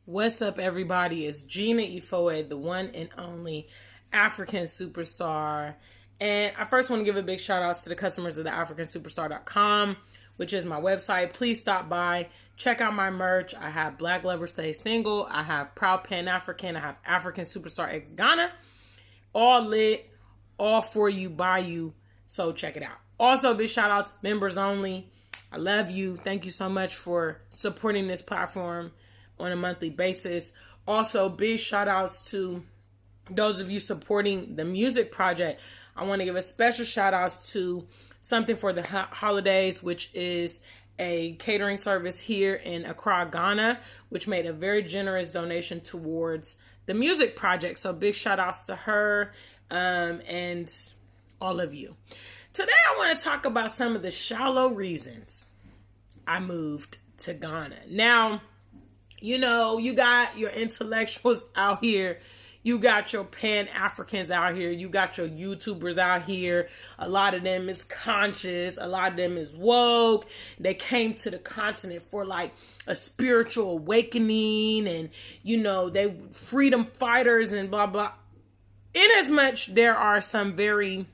What's up, everybody? It's Gina Ifoe, the one and only African superstar. And I first want to give a big shout out to the customers of the Afrikansuperstar.com, which is my website. Please stop by, check out my merch. I have Black Lover Stay Single, I have Proud Pan African, I have African Superstar X Ghana. All lit, all for you, by you. So check it out. Also, big shout outs, members only. I love you. Thank you so much for supporting this platform on a monthly basis. Also, big shout outs to those of you supporting the music project. I want to give a special shout outs to Something for the Holidays, which is a catering service here in Accra, Ghana, which made a very generous donation towards the music project. So big shout outs to her and all of you. Today I want to talk about some of the shallow reasons I moved to Ghana. Now, you know, you got your intellectuals out here. You got your Pan-Africans out here. You got your YouTubers out here. A lot of them is conscious. A lot of them is woke. They came to the continent for like a spiritual awakening and, you know, they freedom fighters and blah, blah. Inasmuch there are some very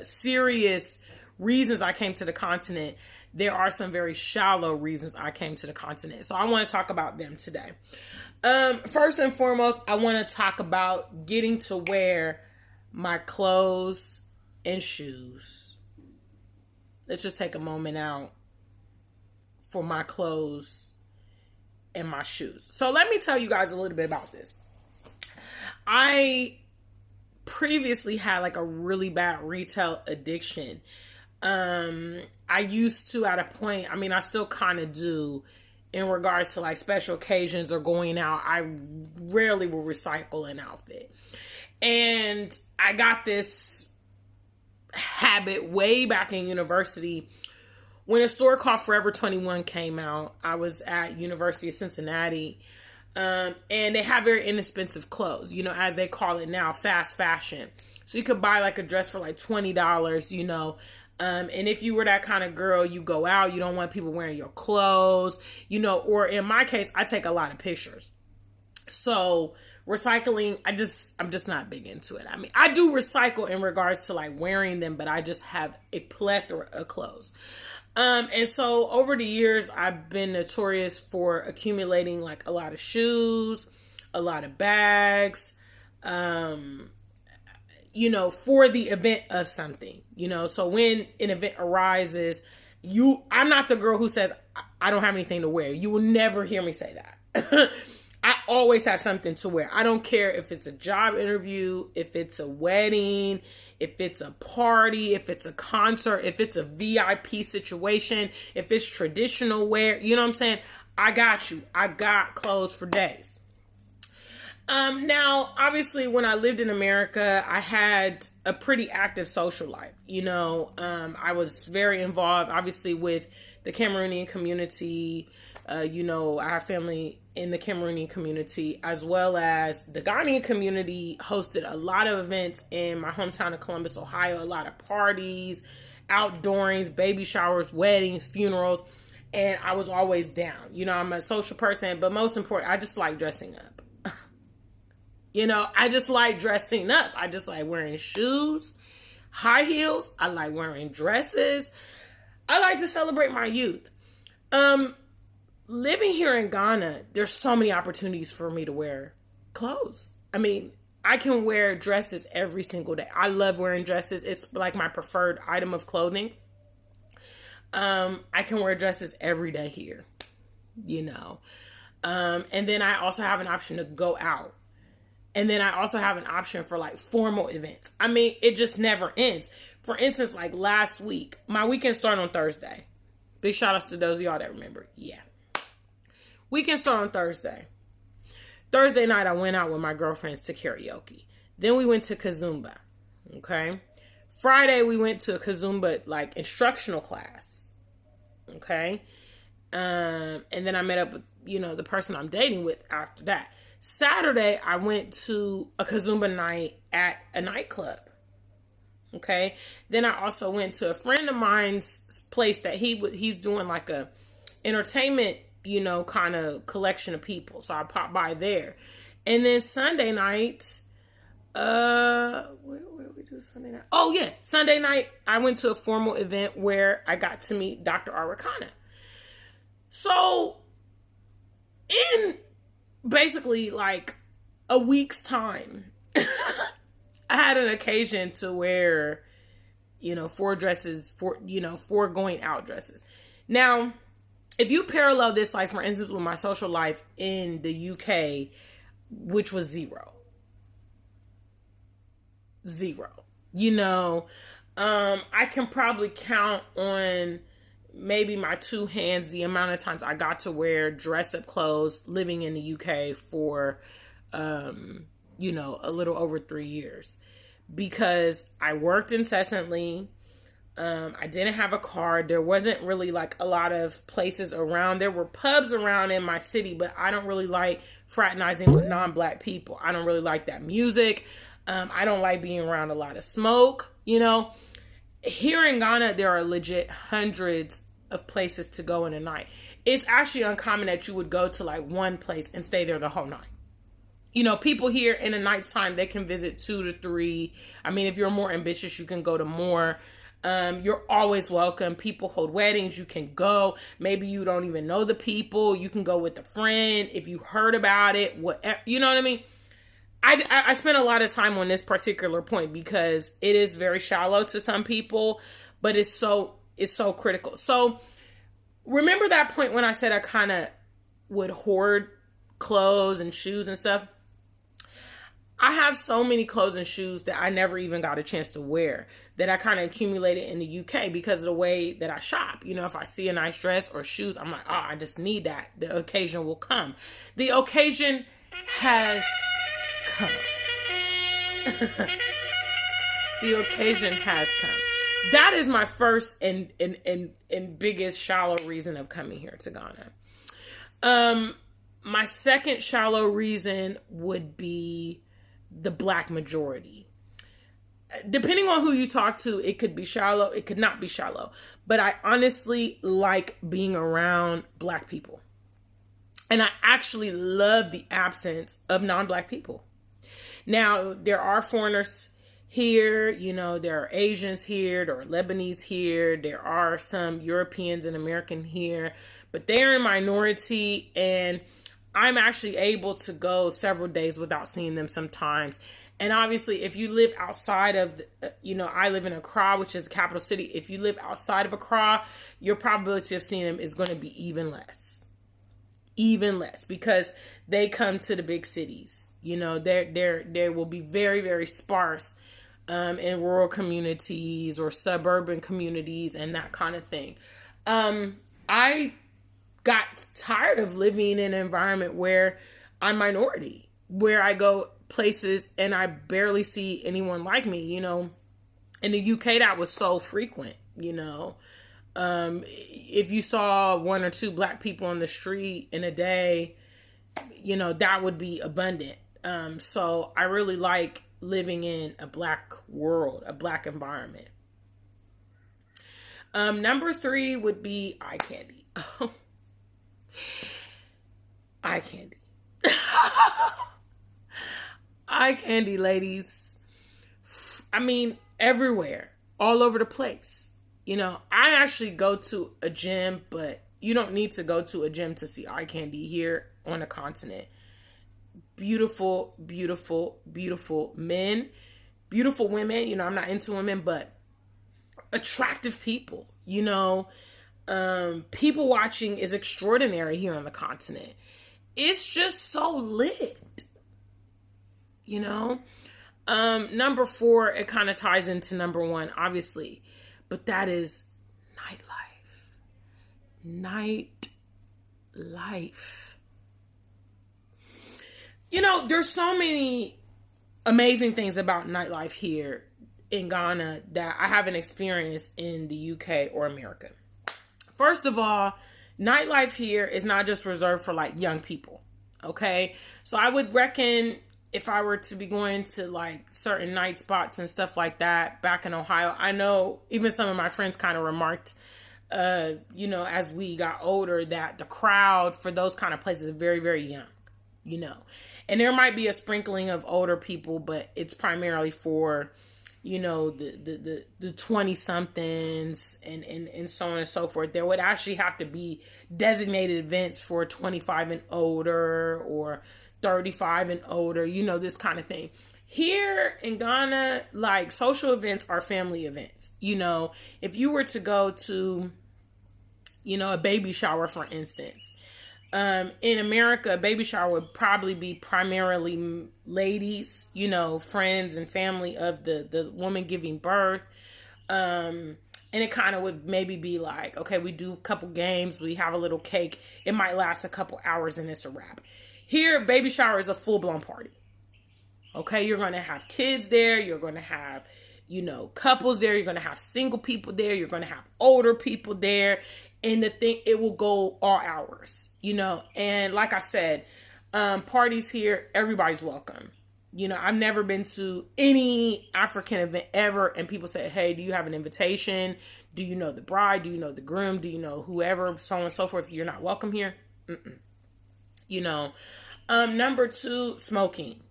serious reasons I came to the continent, there are some very shallow reasons I came to the continent. So I want to talk about them today. First and foremost, I want to talk about getting to wear my clothes and shoes. Let's just take a moment out for my clothes and my shoes. So let me tell you guys a little bit about this. I previously had like a really bad retail addiction. I used to at a point, I mean, I still kind of do in regards to like special occasions or going out. I rarely will recycle an outfit. And I got this habit way back in university when a store called Forever 21 came out. I was at University of Cincinnati. And they have very inexpensive clothes, you know, as they call it now, fast fashion. So you could buy like a dress for like $20, you know. And if you were that kind of girl, you go out, you don't want people wearing your clothes, you know, or in my case, I take a lot of pictures. So recycling, I'm just not big into it. I mean, I do recycle in regards to like wearing them, but I just have a plethora of clothes. And so over the years, I've been notorious for accumulating like a lot of shoes, a lot of bags, you know, for the event of something, you know. So when an event arises, I'm not the girl who says, I don't have anything to wear. You will never hear me say that. I always have something to wear. I don't care if it's a job interview, if it's a wedding, if it's a party, if it's a concert, if it's a VIP situation, if it's traditional wear, you know what I'm saying? I got you. I got clothes for days. Now, obviously, when I lived in America, I had a pretty active social life. You know, I was very involved, obviously, with the Cameroonian community. You know, I have family in the Cameroonian community, as well as the Ghanaian community hosted a lot of events in my hometown of Columbus, Ohio, a lot of parties, outdoorings, baby showers, weddings, funerals, and I was always down. You know, I'm a social person, but most important, I just like dressing up. You know, I just like dressing up. I just like wearing shoes, high heels. I like wearing dresses. I like to celebrate my youth. Living here in Ghana, there's so many opportunities for me to wear clothes. I mean, I can wear dresses every single day. I love wearing dresses. It's like my preferred item of clothing. I can wear dresses every day here, you know. And then I also have an option to go out. And then I also have an option for like formal events. I mean, it just never ends. For instance, like last week, my weekend started on Thursday. Big shout outs to those of y'all that remember. Yeah. Weekend started on Thursday. Thursday night, I went out with my girlfriends to karaoke. Then we went to Kazumba. Okay. Friday, we went to a Kazumba like instructional class. Okay. And then I met up with, you know, the person I'm dating with after that. Saturday, I went to a Kazumba night at a nightclub. Okay. Then I also went to a friend of mine's place that he's doing like a entertainment kind of collection of people. So I popped by there. And then Sunday night, what did we do Sunday night? Oh yeah, Sunday night I went to a formal event where I got to meet Dr. Afrikana. So in basically like a week's time, I had an occasion to wear, four going out dresses. Now, if you parallel this, like for instance, with my social life in the UK, which was zero. I can probably count on maybe my two hands the amount of times I got to wear dress up clothes living in the UK for, a little over 3 years, because I worked incessantly. I didn't have a car. There wasn't really like a lot of places around. There were pubs around in my city, but I don't really like fraternizing with non-Black people. I don't really like that music. I don't like being around a lot of smoke. Here in Ghana, there are legit hundreds of places to go in a night. It's actually uncommon that you would go to like one place and stay there the whole night. People here in the night's time, they can visit 2 to 3. I mean, if you're more ambitious, you can go to more. You're always welcome. People hold weddings. You can go. Maybe you don't even know the people. You can go with a friend. If you heard about it, whatever, you know what I mean? I spent a lot of time on this particular point because it is very shallow to some people, but it's so critical. So remember that point when I said I kind of would hoard clothes and shoes and stuff? I have so many clothes and shoes that I never even got a chance to wear that I kind of accumulated in the UK because of the way that I shop. If I see a nice dress or shoes, I'm like, I just need that. The occasion will come. The occasion has come. The occasion has come. That is my first and biggest shallow reason of coming here to Ghana. My second shallow reason would be the Black majority. Depending on who you talk to, it could be shallow, it could not be shallow. But I honestly like being around Black people. And I actually love the absence of non-Black people. Now, there are foreigners here, there are Asians here, there are Lebanese here, there are some Europeans and American here, but they're in minority, and I'm actually able to go several days without seeing them sometimes. And obviously, if you live outside of, I live in Accra, which is the capital city. If you live outside of Accra, your probability of seeing them is going to be even less, because they come to the big cities. There will be very, very sparse in rural communities or suburban communities and that kind of thing. I got tired of living in an environment where I'm minority, where I go places and I barely see anyone like me. In the UK, that was so frequent. If you saw 1 or 2 Black people on the street in a day, that would be abundant. So I really like living in a Black world, a Black environment. Number 3 would be eye candy. Eye candy. Eye candy, ladies. I mean, everywhere, all over the place. I actually go to a gym, but you don't need to go to a gym to see eye candy here on the continent. Beautiful, beautiful, beautiful men, beautiful women. I'm not into women, but attractive people. People watching is extraordinary here on the continent. It's just so lit. Number 4, it kind of ties into number 1, obviously, but that is nightlife. There's so many amazing things about nightlife here in Ghana that I haven't experienced in the UK or America. First of all, nightlife here is not just reserved for like young people. Okay. So I would reckon if I were to be going to like certain night spots and stuff like that back in Ohio, I know even some of my friends kind of remarked as we got older, that the crowd for those kind of places is very, very young, and there might be a sprinkling of older people, but it's primarily for, the 20 somethings and so on and so forth. There would actually have to be designated events for 25 and older or 35 and older, this kind of thing. Here in Ghana, like, social events are family events. If you were to go to, a baby shower, for instance, in America, a baby shower would probably be primarily ladies, friends and family of the woman giving birth. And it kind of would maybe be like, okay, we do a couple games, we have a little cake. It might last a couple hours and it's a wrap. Here, baby shower is a full-blown party. Okay, you're going to have kids there. You're going to have, couples there. You're going to have single people there. You're going to have older people there. And it will go all hours, and like I said, parties here, everybody's welcome. I've never been to any African event ever, and people say, hey, do you have an invitation? Do you know the bride? Do you know the groom? Do you know whoever, so on and so forth? You're not welcome here. Number 2, smoking.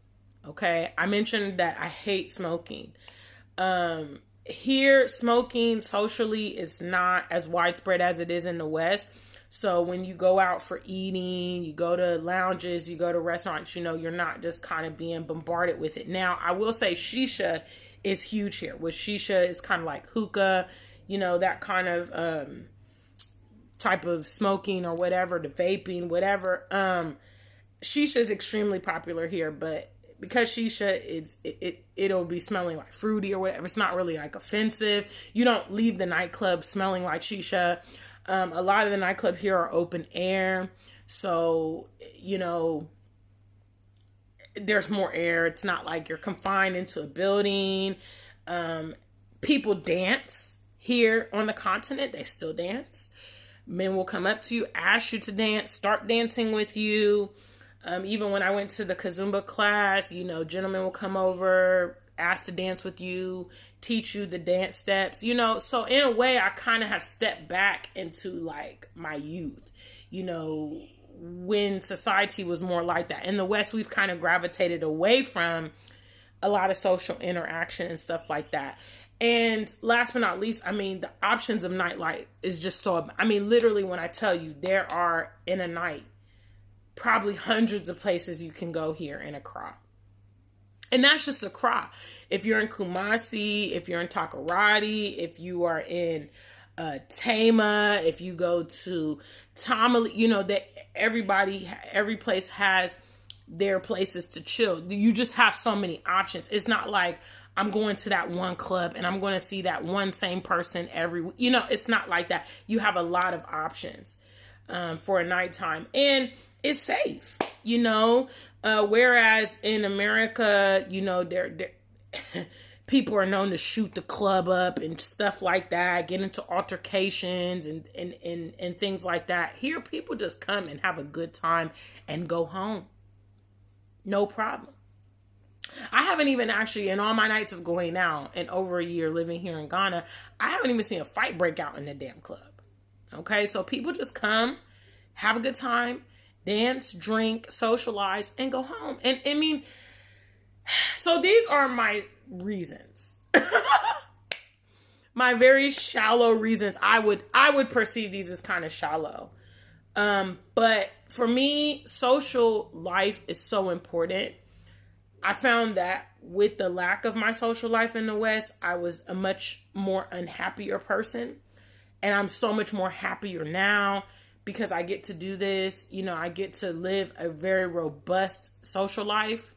Okay. I mentioned that I hate smoking. Here, smoking socially is not as widespread as it is in the West. So when you go out for eating, you go to lounges, you go to restaurants, you're not just kind of being bombarded with it. Now, I will say shisha is huge here. With shisha, it's kind of like hookah, that kind of type of smoking or whatever, the vaping, whatever. Shisha is extremely popular here, but because shisha it'll be smelling like fruity or whatever, it's not really like offensive. You don't leave the nightclub smelling like shisha. A lot of the nightclubs here are open air, so there's more air. It's not like you're confined into a building. People dance here on the continent. They still dance. Men will come up to you, ask you to dance, start dancing with you. Even when I went to the Kazumba class, gentlemen will come over, ask to dance with you, teach you the dance steps, So in a way, I kind of have stepped back into like my youth, when society was more like that. In the West, we've kind of gravitated away from a lot of social interaction and stuff like that. And last but not least, the options of nightlife is just so, literally when I tell you there are in a night, probably hundreds of places you can go here in Accra. And that's just Accra. If you're in Kumasi, if you're in Takoradi, if you are in Tama, if you go to Tamale, that every place has their places to chill. You just have so many options. It's not like I'm going to that one club and I'm going to see that one same person every, it's not like that. You have a lot of options for a nighttime, and it's safe, whereas in America, they're people are known to shoot the club up and stuff like that, get into altercations and things like that. Here, people just come and have a good time and go home. No problem. I haven't even actually, in all my nights of going out and over a year living here in Ghana, I haven't even seen a fight break out in the damn club. Okay, so people just come, have a good time, dance, drink, socialize, and go home. And so these are my reasons. My very shallow reasons. I would perceive these as kind of shallow. But for me, social life is so important. I found that with the lack of my social life in the West, I was a much more unhappier person. And I'm so much more happier now because I get to do this. I get to live a very robust social life.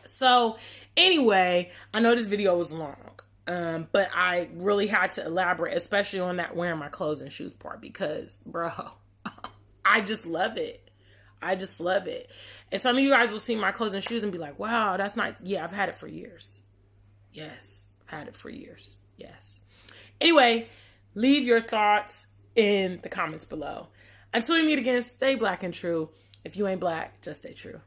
So anyway, I know this video was long, but I really had to elaborate, especially on that wearing my clothes and shoes part, because, bro, I just love it. I just love it. And some of you guys will see my clothes and shoes and be like, wow, that's nice. Yeah, I've had it for years. Yes, I've had it for years. Yes. Anyway, leave your thoughts in the comments below. Until we meet again, stay black and true. If you ain't black, just stay true.